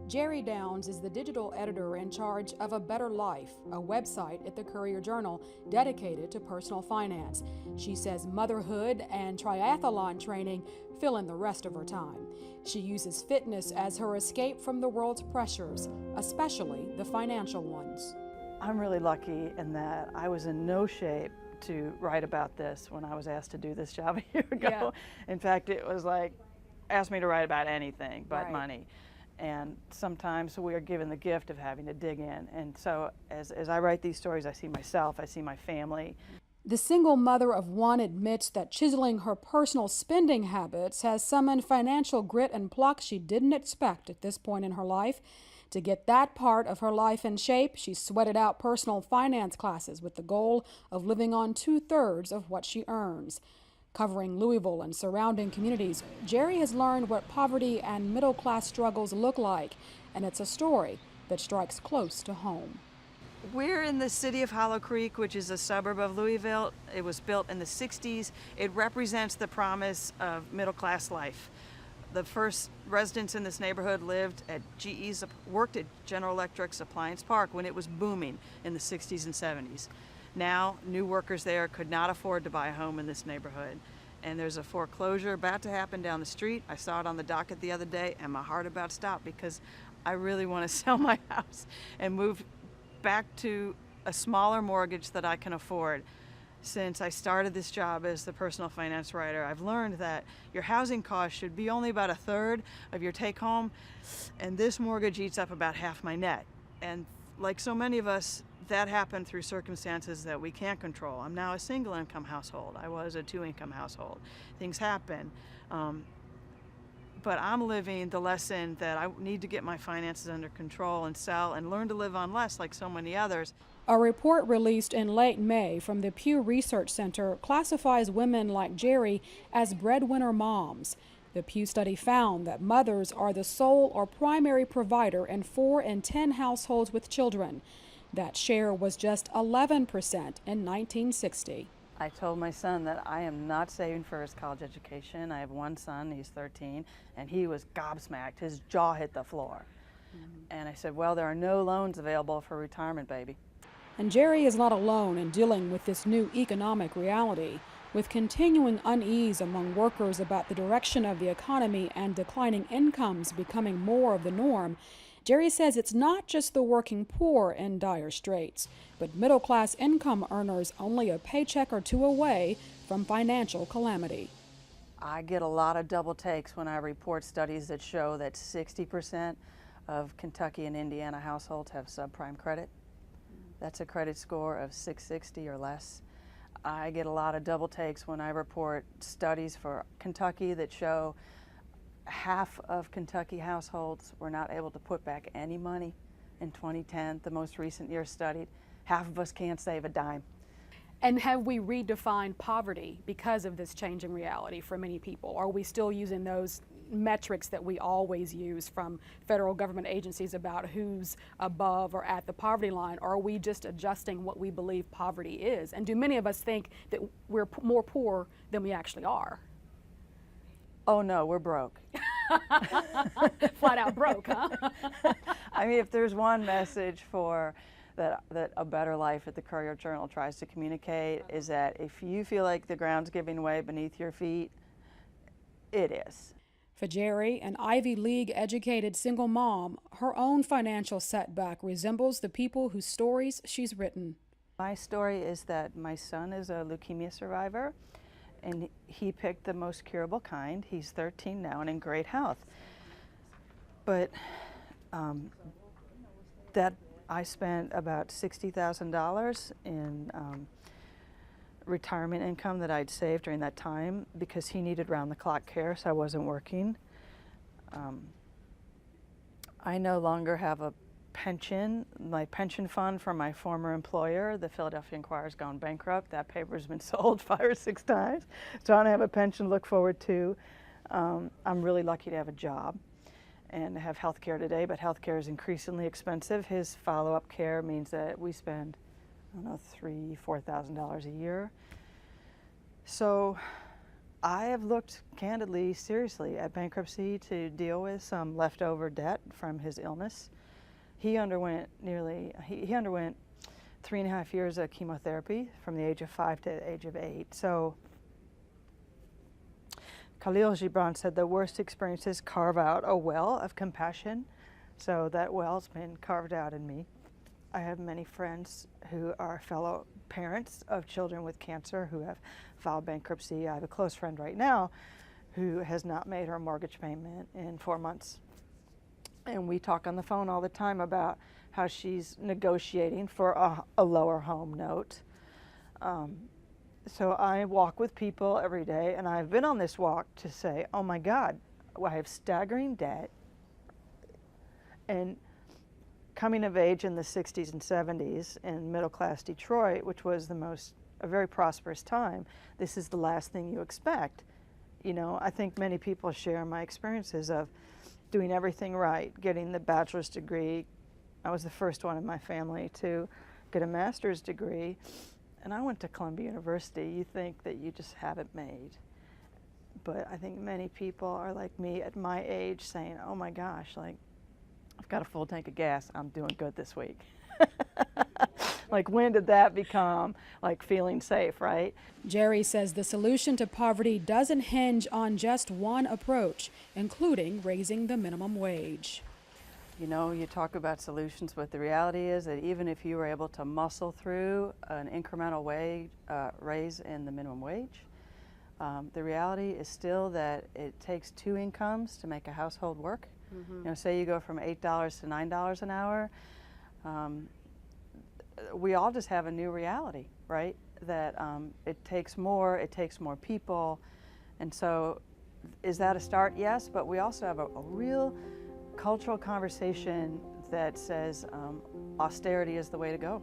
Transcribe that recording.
Jere Downs is the digital editor in charge of A Better Life, a website at the Courier-Journal dedicated to personal finance. She says motherhood and triathlon training fill in the rest of her time. She uses fitness as her escape from the world's pressures, especially the financial ones. I'm really lucky in that I was in no shape to write about this when I was asked to do this job a year ago. Yeah. In fact, it was like, ask me to write about anything but Right. money. And sometimes we are given the gift of having to dig in. And so as I write these stories, I see myself, I see my family. The single mother of one admits that chiseling her personal spending habits has summoned financial grit and pluck she didn't expect at this point in her life. To get that part of her life in shape, she sweated out personal finance classes with the goal of living on 2/3 of what she earns. Covering Louisville and surrounding communities, Jere has learned what poverty and middle-class struggles look like, and it's a story that strikes close to home. We're in the city of Hollow Creek, which is a suburb of Louisville. It was built in the 60s. It represents the promise of middle-class life. The first residents in this neighborhood worked at General Electric's Appliance Park when it was booming in the 60s and 70s. Now, new workers there could not afford to buy a home in this neighborhood. And there's a foreclosure about to happen down the street. I saw it on the docket the other day, and my heart about stopped because I really want to sell my house and move back to a smaller mortgage that I can afford. Since I started this job as the personal finance writer, I've learned that your housing cost should be only about 1/3 of your take home, and this mortgage eats up about half my net. And like so many of us, that happened through circumstances that we can't control. I'm now a single income household. I was a 2-income household. Things happen. But I'm living the lesson that I need to get my finances under control and sell and learn to live on less like so many others. A report released in late May from the Pew Research Center classifies women like Jere as breadwinner moms. The Pew study found that mothers are the sole or primary provider in 4 in 10 households with children. That share was just 11% in 1960. I told my son that I am not saving for his college education. I have one son, he's 13, and he was gobsmacked. His jaw hit the floor. And I said, well, there are no loans available for retirement, baby. And Jere is not alone in dealing with this new economic reality. With continuing unease among workers about the direction of the economy and declining incomes becoming more of the norm, Jere says it's not just the working poor in dire straits, but middle-class income earners only a paycheck or two away from financial calamity. I get a lot of double takes when I report studies that show that 60% of Kentucky and Indiana households have subprime credit. That's a credit score of 660 or less. I get a lot of double takes when I report studies for Kentucky that show half of Kentucky households were not able to put back any money in 2010, the most recent year studied. Half of us can't save a dime. And have we redefined poverty because of this changing reality for many people? Are we still using those metrics that we always use from federal government agencies about who's above or at the poverty line? Or are we just adjusting what we believe poverty is? And do many of us think that we're more poor than we actually are? Oh no, we're broke. Flat out broke, huh? I mean, if there's one message that A Better Life at the Courier-Journal tries to communicate, is that if you feel like the ground's giving way beneath your feet, it is. For Jere, an Ivy League educated single mom, her own financial setback resembles the people whose stories she's written. My story is that my son is a leukemia survivor, and he picked the most curable kind. He's 13 now and in great health. But that I spent about $60,000 in retirement income that I'd saved during that time because he needed round-the-clock care, so I wasn't working. I no longer have a pension. My pension fund from my former employer, the Philadelphia Inquirer's gone bankrupt. That paper's been sold 5 or 6 times, so I don't have a pension to look forward to. I'm really lucky to have a job and have health care today, but health care is increasingly expensive. His follow-up care means that we spend, I don't know, $3,000 to $4,000 a year. So I have looked candidly, seriously at bankruptcy to deal with some leftover debt from his illness. He underwent 3.5 years of chemotherapy from the age of 5 to the age of 8. So Khalil Gibran said the worst experiences carve out a well of compassion. So that well's been carved out in me. I have many friends who are fellow parents of children with cancer who have filed bankruptcy. I have a close friend right now who has not made her mortgage payment in 4 months. And we talk on the phone all the time about how she's negotiating for a lower home note. So I walk with people every day, and I've been on this walk to say, oh my God, I have staggering debt. And coming of age in the 60s and 70s in middle-class Detroit, which was a very prosperous time, this is the last thing you expect. You know, I think many people share my experiences of doing everything right, getting the bachelor's degree. I was the first one in my family to get a master's degree, and I went to Columbia University. You think that you just have it made. But I think many people are like me at my age saying, oh my gosh, like, I've got a full tank of gas, I'm doing good this week. Like, when did that become like feeling safe, right? Jere says the solution to poverty doesn't hinge on just one approach, including raising the minimum wage. You know, you talk about solutions, but the reality is that even if you were able to muscle through an incremental wage raise in the minimum wage, the reality is still that it takes 2 incomes to make a household work. Mm-hmm. You know, say you go from $8 to $9 an hour, we all just have a new reality, right? That it takes more people. And so is that a start? Yes, but we also have a real cultural conversation that says austerity is the way to go.